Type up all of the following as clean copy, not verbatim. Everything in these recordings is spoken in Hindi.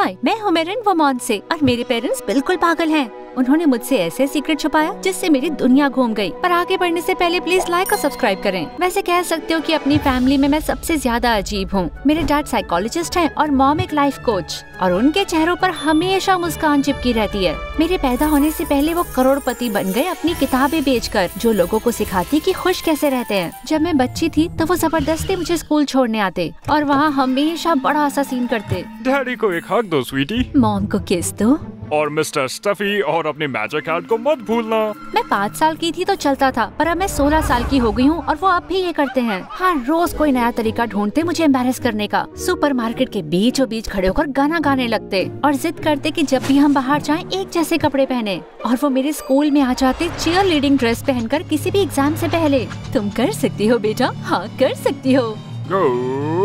हाय, मैं हूँ मेरिन वोमॉन से और मेरे पेरेंट्स बिल्कुल पागल हैं। उन्होंने मुझसे ऐसे सीक्रेट छुपाया जिससे मेरी दुनिया घूम गई। पर आगे बढ़ने से पहले प्लीज लाइक और सब्सक्राइब करें। वैसे कह सकते हो कि अपनी फैमिली में मैं सबसे ज्यादा अजीब हूँ। मेरे डैड साइकोलॉजिस्ट हैं और मॉम एक लाइफ कोच, और उनके चेहरों पर हमेशा मुस्कान चिपकी रहती है। मेरे पैदा होने से पहले वो करोड़पति बन गए अपनी किताबें बेचकर, जो लोगों को सिखाती कि खुश कैसे रहते हैं। जब मैं बच्ची थी तो वो जबरदस्ती मुझे स्कूल छोड़ने आते और वहाँ हमेशा बड़ा सा सीन करते। डैडी को एक हक दो स्वीटी। मॉम को किस दो। और मिस्टर स्टफी और अपनी मैजिक हैट को मत भूलना। मैं 5 साल की थी तो चलता था, पर अब मैं 16 साल की हो गई हूँ और वो अब भी ये करते हैं। हाँ, रोज कोई नया तरीका ढूंढते मुझे एम्बैरेस करने का। सुपरमार्केट के बीचों बीच खड़े होकर गाना गाने लगते और जिद करते कि जब भी हम बाहर जाएं एक जैसे कपड़े पहने। और वो मेरे स्कूल में आ जाते चीयर लीडिंग ड्रेस पहनकर किसी भी एग्जाम से पहले। तुम कर सकती हो बेटा, हाँ कर सकती हो। Go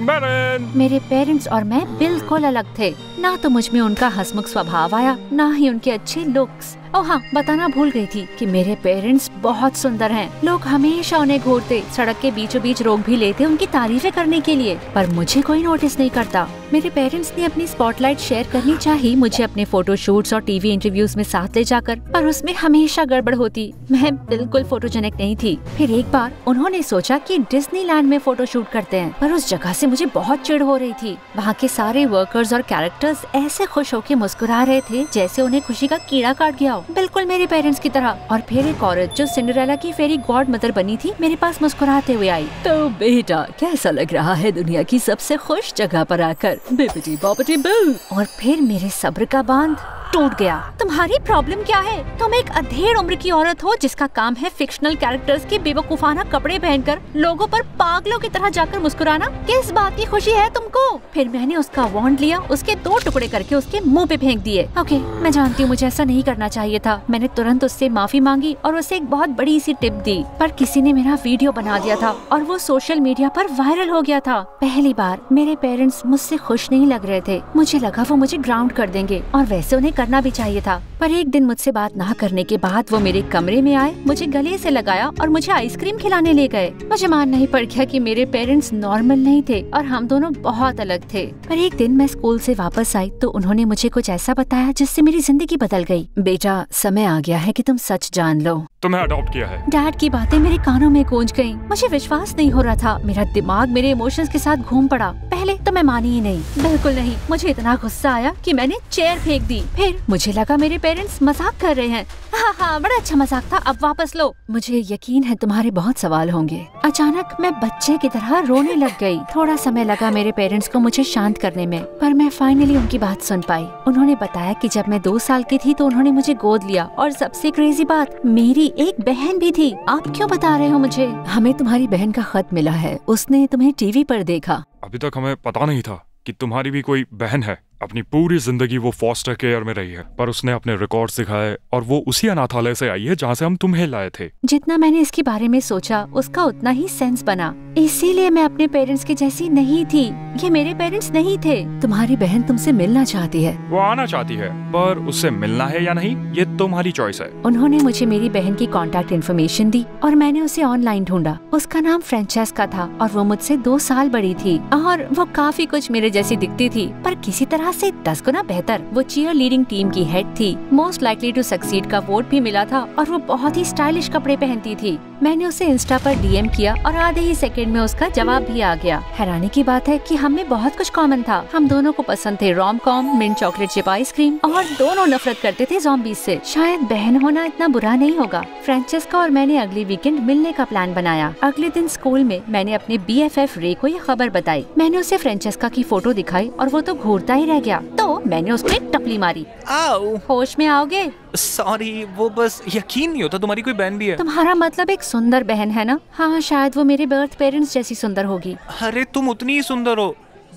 Marin! मेरे पेरेंट्स और मैं बिल्कुल अलग थे। ना तो मुझ में उनका हंसमुख स्वभाव आया, ना ही उनके अच्छे लुक्स। और हाँ, बताना भूल गई थी कि मेरे पेरेंट्स बहुत सुंदर हैं। लोग हमेशा उन्हें घूरते, सड़क के बीचों बीच रोक भी लेते उनकी तारीफें करने के लिए, पर मुझे कोई नोटिस नहीं करता। मेरे पेरेंट्स ने अपनी स्पॉटलाइट शेयर करनी चाहिए मुझे अपने फोटो शूट्स और टीवी इंटरव्यूज में साथ ले जाकर, पर उसमें हमेशा गड़बड़ होती। मैं बिल्कुल फोटोजेनिक नहीं थी। फिर एक बार उन्होंने सोचा कि डिज्नीलैंड में फोटो शूट करते हैं, पर उस जगह से मुझे बहुत चिढ़ हो रही थी। वहाँ के सारे वर्कर्स और कैरेक्टर्स ऐसे खुश होकर मुस्कुरा रहे थे जैसे उन्हें खुशी का कीड़ा काट गया हो, बिल्कुल मेरे पेरेंट्स की तरह। और फिर एक औरत जो सिंड्रेला की फेरी गॉड मदर बनी थी मेरे पास मुस्कुराते हुए आई। तो बेटा, कैसा लग रहा है दुनिया की सबसे खुश जगह पर आकर? बिपटी बॉपटी बू। और फिर मेरे सब्र का बांध टूट गया। तुम्हारी प्रॉब्लम क्या है? तुम एक अधेड़ उम्र की औरत हो जिसका काम है फिक्शनल कैरेक्टर्स के बेवकूफाना कपड़े पहनकर लोगों पर पागलों की तरह जाकर मुस्कुराना। किस बात की खुशी है तुमको? फिर मैंने उसका वॉन्ड लिया, उसके 2 टुकड़े करके उसके मुंह पे फेंक दिए। ओके, मैं जानती हूँ मुझे ऐसा नहीं करना चाहिए था। मैंने तुरंत उससे माफी मांगी और उसे एक बहुत बड़ी सी टिप दी, पर किसी ने मेरा वीडियो बना दिया था और वो सोशल मीडिया पर वायरल हो गया था। पहली बार मेरे पेरेंट्स मुझसे खुश नहीं लग रहे थे। मुझे लगा वो मुझे ग्राउंड कर देंगे, और वैसे उन्हें करना भी चाहिए था। पर एक दिन मुझसे बात ना करने के बाद वो मेरे कमरे में आए, मुझे गले से लगाया और मुझे आइसक्रीम खिलाने ले गए। मुझे मान नहीं पड़ गया कि मेरे पेरेंट्स नॉर्मल नहीं थे और हम दोनों बहुत अलग थे। पर एक दिन मैं स्कूल से वापस आई तो उन्होंने मुझे कुछ ऐसा बताया जिससे मेरी जिंदगी बदल गई। बेटा, समय आ गया है कि तुम सच जान लो। तुम्हें अडॉप्ट किया है। डैड की बातें मेरे कानों में गूंज गईं। मुझे विश्वास नहीं हो रहा था। मेरा दिमाग मेरे इमोशंस के साथ घूम पड़ा। पहले तो मैं मानी ही नहीं, बिल्कुल नहीं। मुझे इतना गुस्सा आया कि मैंने चेयर फेंक दी। फिर मुझे लगा मेरे पेरेंट्स मजाक कर रहे हैं। हाँ, बड़ा अच्छा मजाक था, अब वापस लो। मुझे यकीन है तुम्हारे बहुत सवाल होंगे। अचानक मैं बच्चे की तरह रोने लग गई। थोड़ा समय लगा मेरे पेरेंट्स को मुझे शांत करने में, पर मैं फाइनली उनकी बात सुन पाई। उन्होंने बताया कि जब मैं 2 साल की थी तो उन्होंने मुझे गोद लिया, और सबसे क्रेजी बात, मेरी एक बहन भी थी। आप क्यों बता रहे हो मुझे? हमें तुम्हारी बहन का खत मिला है, उसने तुम्हें टीवी पर देखा। अभी तक हमें पता नहीं था कि तुम्हारी भी कोई बहन है। अपनी पूरी जिंदगी वो फॉस्टर केयर में रही है, पर उसने अपने रिकॉर्ड्स दिखाए और वो उसी अनाथालय से आई है जहाँ से हम तुम्हें लाए थे। जितना मैंने इसके बारे में सोचा उसका उतना ही सेंस बना। इसीलिए मैं अपने पेरेंट्स की जैसी नहीं थी। ये मेरे पेरेंट्स नहीं थे। तुम्हारी बहन तुमसे मिलना चाहती है। वो आना चाहती है, पर उससे मिलना है या नहीं ये तुम्हारी चॉइस है। उन्होंने मुझे मेरी बहन की कॉन्टैक्ट इन्फॉर्मेशन दी और मैंने उसे ऑनलाइन ढूंढा। उसका नाम फ्रेंचेस्का था और वो मुझसे 2 साल बड़ी थी और वो काफी कुछ मेरे जैसी दिखती थी, पर किसी तरह से 10 गुना बेहतर। वो चीयर लीडिंग टीम की हेड थी, मोस्ट लाइकली टू सक्सीड का वोट भी मिला था, और वो बहुत ही स्टाइलिश कपड़े पहनती थी। मैंने उसे इंस्टा पर डीएम किया और आधे ही सेकंड में उसका जवाब भी आ गया। हैरानी की बात है कि हम में बहुत कुछ कॉमन था। हम दोनों को पसंद थे rom com, mint chocolate chip ice cream, और दोनों नफरत करते थे ज़ॉम्बीज से। शायद बहन होना इतना बुरा नहीं होगा। फ्रेंचेस्का और मैंने अगली वीकेंड मिलने का प्लान बनाया। अगले दिन स्कूल में मैंने अपने BFF रे को ये खबर बताई। मैंने उसे फ्रेंचेस्का की फोटो दिखाई और वो तो घूरता ही रह गया। तो मैंने उसको एक टपली मारी। आओ। होश में आओगे? सॉरी, वो बस यकीन नहीं होता तुम्हारी कोई बहन भी है। तुम्हारा मतलब एक सुंदर बहन है ना? हाँ, शायद वो मेरे बर्थ पेरेंट्स जैसी सुंदर होगी। अरे तुम उतनी ही सुंदर हो,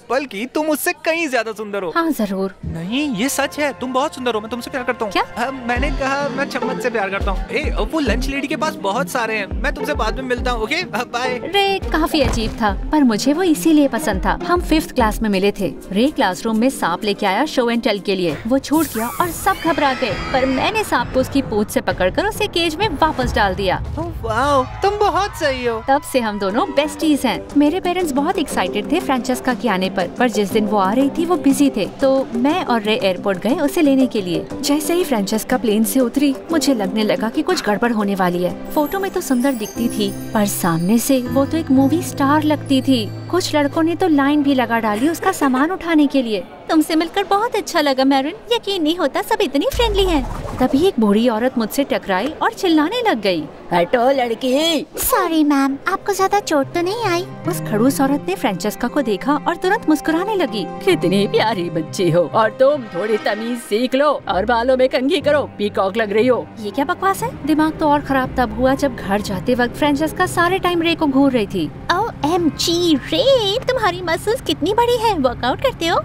बल्कि तुम उससे कहीं ज्यादा सुंदर हो। हाँ जरूर। नहीं, ये सच है, तुम बहुत सुंदर हो। मैं तुमसे प्यार करता हूँ। क्या? मैंने कहा मैं चम्मच से प्यार करता हूँ। वो लंच लेडी के पास बहुत सारे हैं। मैं तुमसे बाद में मिलता हूँ। Okay, bye. रे काफी अजीब था, पर मुझे वो इसीलिए पसंद था। हम 5th क्लास में मिले थे। रे क्लासरूम में सांप लेके आया शो एंड टेल के लिए। वो छूट गया और सब घबरा गए, पर मैंने सांप को उसकी पूंछ से पकड़कर उसे केज में वापस डाल दिया। वाओ, तुम बहुत सही हो। तब से हम दोनों बेस्टीज हैं। मेरे पेरेंट्स बहुत एक्साइटेड थे फ्रेंचेस्का के आने पर जिस दिन वो आ रही थी वो बिजी थे, तो मैं और रे एयरपोर्ट गए उसे लेने के लिए। जैसे ही फ्रेंचेस्का प्लेन से उतरी, मुझे लगने लगा कि कुछ गड़बड़ होने वाली है। फोटो में तो सुंदर दिखती थी, पर सामने से वो तो एक मूवी स्टार लगती थी। कुछ लड़कों ने तो लाइन भी लगा डाली उसका सामान उठाने के लिए। तुमसे मिलकर बहुत अच्छा लगा मैरिन, यकीन नहीं होता सब इतनी फ्रेंडली हैं। तभी एक बूढ़ी औरत मुझसे टकराई और चिल्लाने लग गई, हटो लड़की। सॉरी मैम, आपको ज्यादा चोट तो नहीं आई? उस खड़ूस औरत ने फ्रेंचेस्का को देखा और तुरंत मुस्कुराने लगी। कितनी प्यारी बच्ची हो, और तुम थोड़ी तमीज सीख लो और बालों में कंघी करो, पीकॉक लग रही हो। ये क्या बकवास है? दिमाग तो और खराब तब हुआ जब घर जाते वक्त फ्रेंचेस्का सारे टाइम रे को घूर रही थी। OMG रे, तुम्हारी मसल्स कितनी बड़ी है, वर्कआउट करते हो?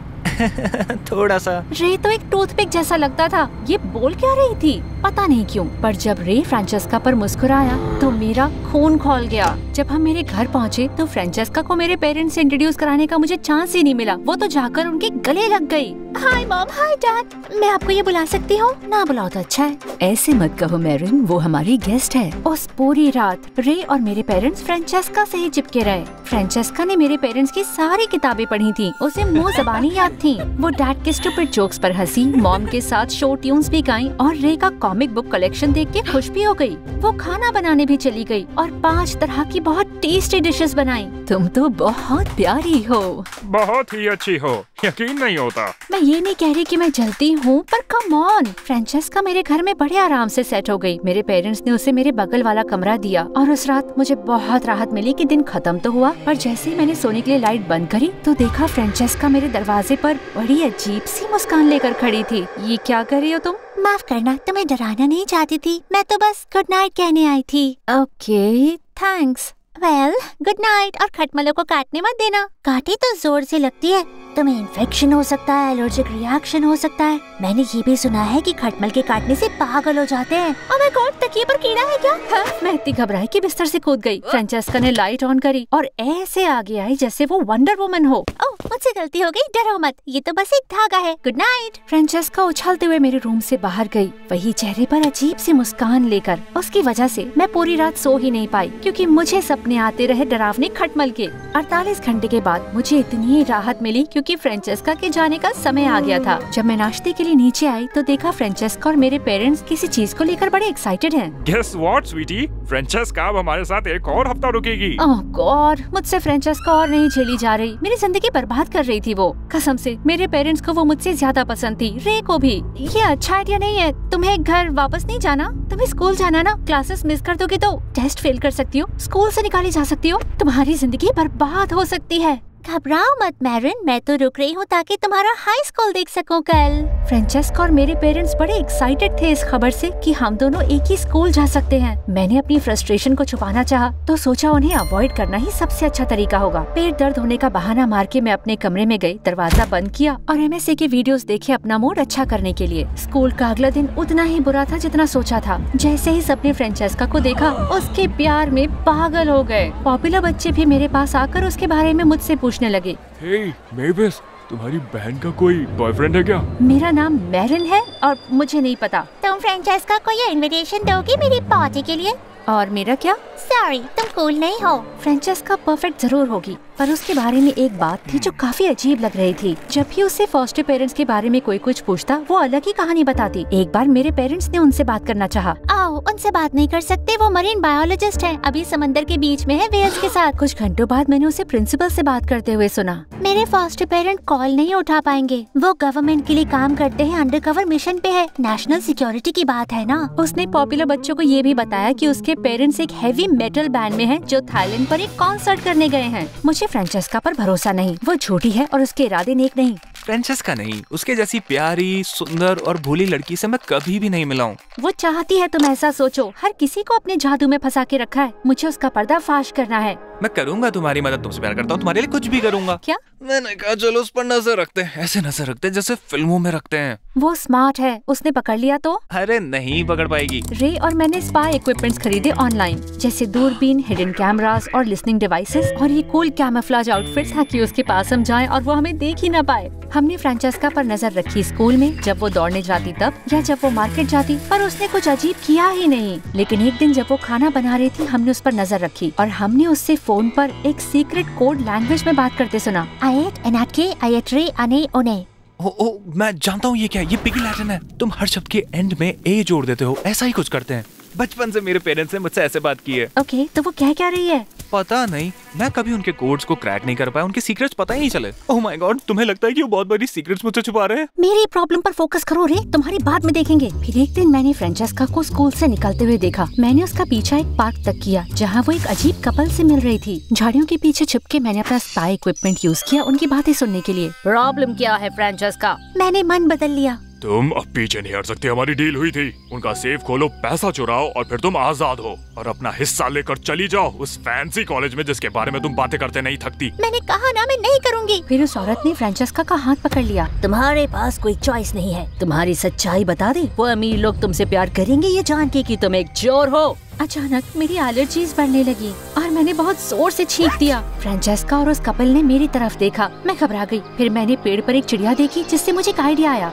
थोड़ा सा। रे तो एक टूथपिक जैसा लगता था। ये बोल क्या रही थी पता नहीं क्यों, पर जब रे फ्रेंचेस्का पर मुस्कुराया तो मेरा खून खौल गया। जब हम मेरे घर पहुँचे तो फ्रेंचेस्का को मेरे पेरेंट्स से इंट्रोड्यूस कराने का मुझे चांस ही नहीं मिला। वो तो जाकर उनके गले लग गई। हाय मॉम, हाय डैड, मैं आपको ये बुला सकती हूँ? ना बुलाओ तो अच्छा है। ऐसे मत कहो मैरिन, वो हमारी गेस्ट है। उस पूरी रात रे और मेरे पेरेंट्स फ्रेंचेस्का से ही चिपके रहे। फ्रेंचेस्का ने मेरे पेरेंट्स की सारी किताबें पढ़ी थी, उसे मुंह ज़बानी याद थी। वो डैड के स्टूपिड जोक्स पर हंसी, मॉम के साथ शो ट्यून्स भी गाई और रे का कॉमिक बुक कलेक्शन देख के खुश भी हो गई। वो खाना बनाने भी चली गई और 5 तरह की बहुत टेस्टी डिशेस बनाई। तुम तो बहुत प्यारी हो। बहुत ही अच्छी हो, यकीन नहीं होता। मैं ये नहीं कह रही कि मैं जलती हूँ, पर कम ऑन, फ्रेंचेस्का मेरे घर में बड़े आराम से सेट हो गई। मेरे पेरेंट्स ने उसे मेरे बगल वाला कमरा दिया और उस रात मुझे बहुत राहत मिली कि दिन खत्म तो हुआ, पर जैसे ही मैंने सोने के लिए लाइट बंद करी तो देखा फ्रेंचेस्का मेरे दरवाजे पर बड़ी अजीब सी मुस्कान लेकर खड़ी थी। ये क्या कर रही हो तुम? माफ करना, तुम्हें डराना नहीं चाहती थी, मैं तो बस गुड नाइट कहने आई थी। Okay, thanks. Well, good night, और खटमलों को काटने मत देना। काटे तो जोर से लगती है, तुम्हें इन्फेक्शन हो सकता है, एलर्जिक रिएक्शन हो सकता है। मैंने ये भी सुना है कि खटमल के काटने से पागल हो जाते हैं। ओह माय गॉड, तकिए पर कीड़ा है क्या? हाँ, मैं इतनी घबराई कि बिस्तर से कूद गई। फ्रेंचेस्का ने लाइट ऑन करी और ऐसे आगे आई जैसे वो वंडर वुमन हो। ओह, मुझसे गलती हो गई, डरो मत, ये तो बस एक धागा है। Good night. फ्रेंचेस्का उछलते हुए मेरे रूम से बाहर गई, वही चेहरे पर अजीब सी मुस्कान लेकर। उसकी वजह से मैं पूरी रात सो ही नहीं पाई, क्योंकि मुझे सपने आते रहे डरावने खटमल के। 48 घंटे के बाद मुझे इतनी राहत मिली क्योंकि फ्रेंचेस्का के जाने का समय आ गया था। जब मैं नाश्ते के लिए नीचे आई तो देखा फ्रेंचेस्का और मेरे पेरेंट्स किसी चीज को लेकर बड़े एक्साइटेड हैं। Guess what, sweetie? फ्रेंचेस्का अब हमारे साथ एक और हफ्ता रुकेगी। ओह गॉड, मुझसे फ्रेंचेस्का और नहीं झेली जा रही। मेरी जिंदगी बर्बाद कर रही थी वो। कसम से मेरे पेरेंट्स को वो मुझसे ज्यादा पसंद थी, रे को भी। ये अच्छा आइडिया नहीं है। तुम्हें घर वापस नहीं जाना? तुम्हें स्कूल जाना ना? क्लासेस मिस कर दोगे तो टेस्ट फेल कर सकती हो, स्कूल से निकाली जा सकती हो, तुम्हारी जिंदगी बर्बाद हो सकती है। घबराओ मत मैरिन, मैं तो रुक रही हूँ ताकि तुम्हारा हाई स्कूल देख सकूं कल। फ्रेंचेस्का और मेरे पेरेंट्स बड़े एक्साइटेड थे इस खबर से कि हम दोनों एक ही स्कूल जा सकते हैं। मैंने अपनी फ्रस्ट्रेशन को छुपाना चाहा तो सोचा उन्हें अवॉइड करना ही सबसे अच्छा तरीका होगा। पेट दर्द होने का बहाना मार के मैं अपने कमरे में गई, दरवाजा बंद किया और MSA के वीडियोस देखे अपना मूड अच्छा करने के लिए। स्कूल का अगला दिन उतना ही बुरा था जितना सोचा था। जैसे ही सबने फ्रेंचेस्का को देखा, उसके प्यार में पागल हो गए। पॉपुलर बच्चे भी मेरे पास आकर उसके बारे में मुझसे पूछने लगे। हे मेविस, तुम्हारी बहन का कोई बॉयफ्रेंड है क्या? मेरा नाम मैरिन है और मुझे नहीं पता। तुम फ्रेंचेस्का को ये इनविटेशन दोगी मेरी पार्टी के लिए? और मेरा क्या? सॉरी, तुम कूल नहीं हो। फ्रेंचेस्का परफेक्ट जरूर होगी, पर उसके बारे में एक बात थी जो काफी अजीब लग रही थी। जब भी उससे फॉस्टर पेरेंट्स के बारे में कोई कुछ पूछता, वो अलग ही कहानी बताती। एक बार मेरे पेरेंट्स ने उनसे बात करना चाहा। आओ, उनसे बात नहीं कर सकते, वो मरीन बायोलॉजिस्ट है, अभी समंदर के बीच में है वेल्स के साथ। कुछ घंटों बाद मैंने उसे प्रिंसिपल से बात करते हुए सुना। मेरे फॉस्टर पेरेंट कॉल नहीं उठा पाएंगे, वो गवर्नमेंट के लिए काम करते हैं, अंडरकवर मिशन पे है, नेशनल सिक्योरिटी की बात है ना। उसने पॉपुलर बच्चों को ये भी बताया कि उसके पेरेंट्स एक हैवी मेटल बैंड में हैं जो थाईलैंड पर एक कॉन्सर्ट करने गए हैं। मुझे फ्रेंचेस्का पर भरोसा नहीं, वो झूठी है और उसके इरादे नेक नहीं। फ्रेंचेस्का नहीं, उसके जैसी प्यारी, सुंदर और भोली लड़की से मैं कभी भी नहीं मिला हूँ। वो चाहती है तुम ऐसा सोचो, हर किसी को अपने जादू में फंसा के रखा है। मुझे उसका पर्दाफाश करना है। मैं करूंगा तुम्हारी मदद, तुमसे प्यार करता हूँ, तुम्हारे लिए कुछ भी करूंगा। क्या? मैंने कहा चलो उस पर नजर रखते हैं, ऐसे नजर रखते हैं जैसे फिल्मों में रखते हैं। वो स्मार्ट है, उसने पकड़ लिया तो? अरे नहीं पकड़ पाएगी। रे और मैंने स्पा इक्विपमेंट्स खरीदे ऑनलाइन, जैसे दूरबीन, हिडन कैमरास और लिसनिंग डिवाइसेस और ये कूल कैमोफ्लेज आउटफिट्स, ताकि उसके पास हम जाएं और वो हमें देख ही ना पाए। हमने फ्रांचेस्का पर नजर रखी स्कूल में, जब वो दौड़ने जाती तब, या जब वो मार्केट जाती, पर उसने कुछ अजीब किया ही नहीं। लेकिन एक दिन जब वो खाना बना रही थी, हमने उस पर नजर रखी और हमने उससे फोन पर एक सीक्रेट कोड लैंग्वेज में बात करते सुना। आयत एनाके आयत्रे अने ओने। ओ, मैं जानता हूँ ये क्या है, ये पिगी लैटिन है। तुम हर शब्द के एंड में ए जोड़ देते हो, ऐसा ही कुछ करते हैं। बचपन से मेरे पेरेंट्स ने मुझसे ऐसे बात की है। ओके, तो वो क्या रही है? पता नहीं, मैं कभी उनके कोड्स को क्रैक नहीं कर पाया, उनके सीक्रेट्स पता ही नहीं चले। ओह माय गॉड, तुम्हें लगता है कि वो बहुत बड़ी सीक्रेट्स मुझसे छुपा रहे हैं? मेरी प्रॉब्लम पर फोकस करो रे, तुम्हारी बात में देखेंगे। फिर एक दिन मैंने फ्रांचेस्का को स्कूल से निकलते हुए देखा। मैंने उसका पीछा एक पार्क तक किया, जहाँ वो एक अजीब कपल से मिल रही थी। झाड़ियों के पीछे छुप के मैंने अपना स्पाई इक्विपमेंट यूज किया उनकी बातें सुनने के लिए। प्रॉब्लम क्या है फ्रांचेस्का? मैंने मन बदल लिया। तुम अब पीछे नहीं हट सकती, हमारी डील हुई थी। उनका सेफ खोलो, पैसा चुराओ और फिर तुम आजाद हो और अपना हिस्सा लेकर चली जाओ उस फैंसी कॉलेज में जिसके बारे में तुम बातें करते नहीं थकती। मैंने कहा ना, मैं नहीं करूँगी। फिर उस औरत ने फ्रांचेस्का का हाथ पकड़ लिया। तुम्हारे पास कोई चॉइस नहीं है, तुम्हारी सच्चाई बता दे। वो अमीर लोग तुमसे प्यार करेंगे ये जान के कि तुम एक चोर हो। अचानक मेरी एलर्जीज बढ़ने लगी और मैंने बहुत जोर से चीख दिया। फ्रांचेस्का और उस कपल ने मेरी तरफ देखा। मैं घबरा गई। फिर मैंने पेड़ पर एक चिड़िया देखी जिससे मुझे एक आइडिया आया।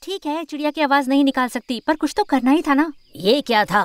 ठीक है, चिड़िया की आवाज नहीं निकाल सकती, पर कुछ तो करना ही था ना। ये क्या था?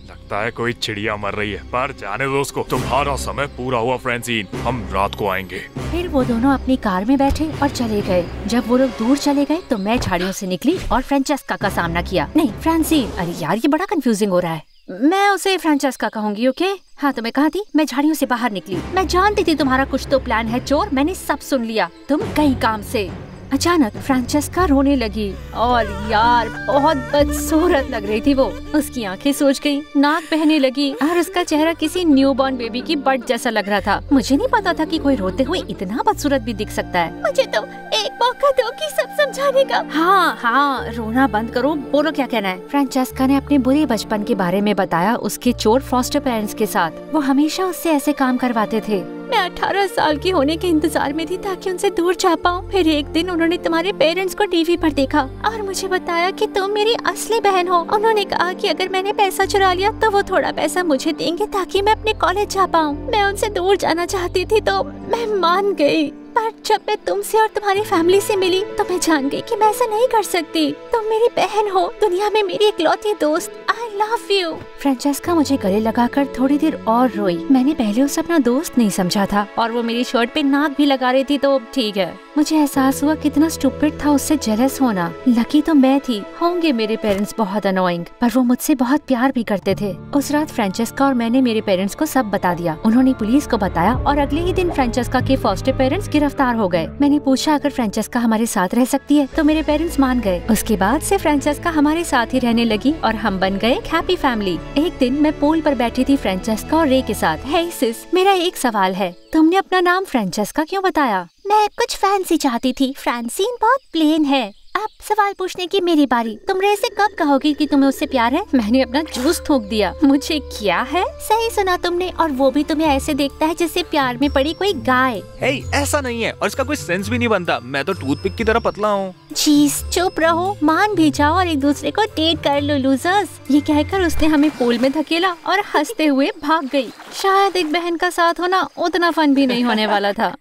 लगता है कोई चिड़िया मर रही है, पर जाने दो उसको। तुम्हारा समय पूरा हुआ फ्रांसीन, हम रात को आएंगे। फिर वो दोनों अपनी कार में बैठे और चले गए। जब वो लोग दूर चले गए तो मैं झाड़ियों से निकली और फ्रांचेस्का का सामना किया। नहीं, फ्रांसीन। अरे यार, ये बड़ा कंफ्यूजिंग हो रहा है। मैं उसे फ्रांचेस्का कहूंगी, ओके? हाँ, तो मैं कहा थी, मैं झाड़ियों से बाहर निकली। मैं जानती थी तुम्हारा कुछ तो प्लान है चोर, मैंने सब सुन लिया। तुम कहीं काम से। अचानक फ्रांचेस्का रोने लगी और यार बहुत बदसूरत लग रही थी वो। उसकी आंखें सूज गई, नाक बहने लगी और उसका चेहरा किसी न्यूबॉर्न बेबी की बट जैसा लग रहा था। मुझे नहीं पता था कि कोई रोते हुए इतना बदसूरत भी दिख सकता है। मुझे तो एक मौका दो कि सब समझाने का। हाँ, रोना बंद करो, बोलो क्या कहना है। फ्रांचेस्का ने अपने बुरे बचपन के बारे में बताया, उसके चोर फॉस्टर पेरेंट्स के साथ। वो हमेशा उससे ऐसे काम करवाते थे। मैं 18 साल की होने के इंतजार में थी ताकि उनसे दूर जा पाऊँ। फिर एक दिन उन्होंने तुम्हारे पेरेंट्स को टीवी पर देखा और मुझे बताया कि तुम मेरी असली बहन हो। उन्होंने कहा कि अगर मैंने पैसा चुरा लिया तो वो थोड़ा पैसा मुझे देंगे ताकि मैं अपने कॉलेज जा पाऊँ। मैं उनसे दूर जाना चाहती थी तो मैं मान गई, पर जब मैं तुमसे और तुम्हारी फैमिली से मिली तो मैं जान गई कि मैं ऐसा नहीं कर सकती। तुम मेरी बहन हो, दुनिया में मेरी इकलौती दोस्त। I love you. फ्रांचेस्का मुझे गले लगाकर थोड़ी देर और रोई। मैंने पहले उसे अपना दोस्त नहीं समझा था और वो मेरी शर्ट पे नाक भी लगा रही थी, तो ठीक है। मुझे एहसास हुआ कितना स्टूपिड था उससे जेलस होना। लकी तो मैं थी। होंगे मेरे पेरेंट्स बहुत अनोइंग, पर वो मुझसे बहुत प्यार भी करते थे। उस रात फ्रांचेस्का और मैंने मेरे पेरेंट्स को सब बता दिया। उन्होंने पुलिस को बताया और अगले ही दिन फ्रांचेस्का के फॉस्टर पेरेंट्स गिरफ्तार हो गए। मैंने पूछा अगर फ्रांचेस्का हमारे साथ रह सकती है तो मेरे पेरेंट्स मान गए। उसके बाद से फ्रांचेस्का हमारे साथ ही रहने लगी और हम बन गए एक हैप्पी फैमिली। एक दिन मैं पूल पर बैठी थी फ्रांचेस्का और रे के साथ। हे सिस, मेरा एक सवाल है, तुमने अपना नाम फ्रांचेस्का क्यों बताया? मैं कुछ फैंसी चाहती थी। फ्रांसीन बहुत प्लेन है। अब सवाल पूछने की मेरी बारी। तुम रे से कब कहोगी कि तुम्हें उससे प्यार है? मैंने अपना जूस थूक दिया। मुझे क्या है? सही सुना तुमने, और वो भी तुम्हें ऐसे देखता है जैसे प्यार में पड़ी कोई गाय। हे, ऐसा नहीं है और इसका कोई सेंस भी नहीं बनता। मैं तो टूथपिक की तरह पतला हूँ। चीज चुप रहो, मान भी जाओ और एक दूसरे को डेट कर लो लूजर्स। ये कहकर उसने हमें पूल में धकेला और हंसते हुए भाग गई। शायद एक बहन का साथ होना उतना फन भी नहीं होने वाला था।